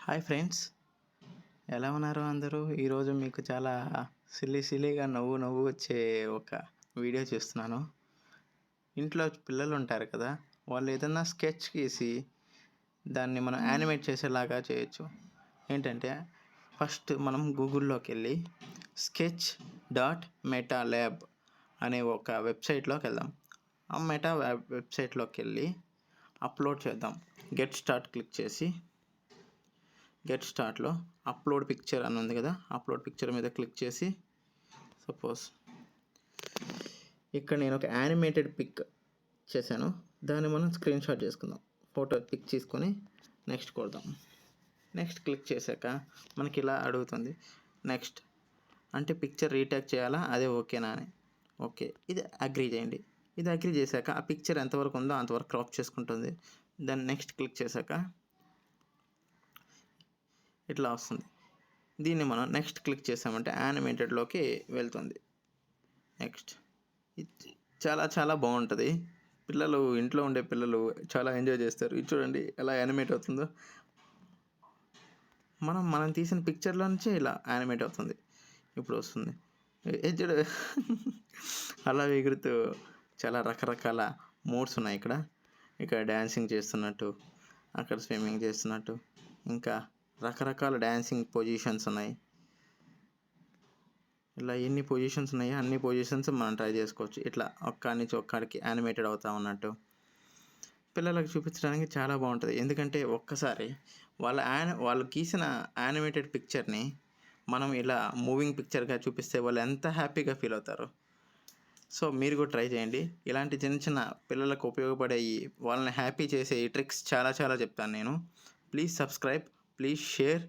Hi friends, ఎలా ఉన్నారు అందరూ? ఈరోజు మీకు చాలా సిల్లీగా నవ్వు వచ్చే ఒక వీడియో చేస్తున్నాను. ఇంట్లో పిల్లలు ఉంటారు కదా, వాళ్ళు ఏదన్నా స్కెచ్ గీసి దాన్ని మనం యానిమేట్ చేసేలాగా చేయొచ్చు. ఏంటంటే ఫస్ట్ మనం గూగుల్లోకి వెళ్ళి sketch.meta.lab అనే ఒక వెబ్సైట్లోకి వెళ్దాం. ఆ మెటా వెబ్సైట్లోకి వెళ్ళి అప్లోడ్ చేద్దాం. గెట్ స్టార్ట్ క్లిక్ చేసి గెట్ స్టార్ట్లో అప్లోడ్ పిక్చర్ అని ఉంది కదా, అప్లోడ్ పిక్చర్ మీద క్లిక్ చేసి సపోజ్ ఇక్కడ నేను ఒక యానిమేటెడ్ పిక్ చేశాను. దాన్ని మనం స్క్రీన్ షాట్ చేసుకుందాం. ఫోటో పిక్ తీసుకొని నెక్స్ట్ కొడదాం. నెక్స్ట్ క్లిక్ చేశాక మనకి ఇలా అడుగుతుంది, నెక్స్ట్ అంటే పిక్చర్ రీటేక్ చేయాలా, అదే ఓకేనా అని. ఓకే, ఇది అగ్రీ చేయండి. ఇది అగ్రీ చేశాక ఆ పిక్చర్ ఎంతవరకు ఉందో అంతవరకు క్రాప్ చేసుకుంటుంది. దాన్ని నెక్స్ట్ క్లిక్ చేశాక ఇట్లా వస్తుంది. దీన్ని మనం నెక్స్ట్ క్లిక్ చేసామంటే యానిమేటెడ్లోకి వెళ్తుంది. నెక్స్ట్ ఇది చాలా బాగుంటుంది. పిల్లలు, ఇంట్లో ఉండే పిల్లలు చాలా ఎంజాయ్ చేస్తారు. ఇది చూడండి ఎలా యానిమేట్ అవుతుందో. మనం తీసిన పిక్చర్లో నుంచి ఇలా యానిమేట్ అవుతుంది. ఇప్పుడు వస్తుంది చూడు అలా ఎగురుతూ చాలా రకరకాల మోడ్స్ ఉన్నాయి. ఇక్కడ డ్యాన్సింగ్ చేస్తున్నట్టు, అక్కడ స్విమ్మింగ్ చేస్తున్నట్టు, ఇంకా రకరకాల డ్యాన్సింగ్ పొజిషన్స్ ఉన్నాయి. ఇలా ఎన్ని పొజిషన్స్ ఉన్నాయో అన్ని పొజిషన్స్ మనం ట్రై చేసుకోవచ్చు. ఇట్లా ఒక్కడి నుంచి ఒక్కడికి యానిమేటెడ్ అవుతా ఉన్నట్టు పిల్లలకు చూపించడానికి చాలా బాగుంటుంది. ఎందుకంటే ఒక్కసారి వాళ్ళు గీసిన యానిమేటెడ్ పిక్చర్ని మనం ఇలా మూవింగ్ పిక్చర్గా చూపిస్తే వాళ్ళు ఎంత హ్యాపీగా ఫీల్ అవుతారు. సో మీరు కూడా ట్రై చేయండి. ఇలాంటి చిన్న పిల్లలకు ఉపయోగపడే వాళ్ళని హ్యాపీ చేసే ఈ ట్రిక్స్ చాలా చెప్తాను నేను. Please subscribe, please share.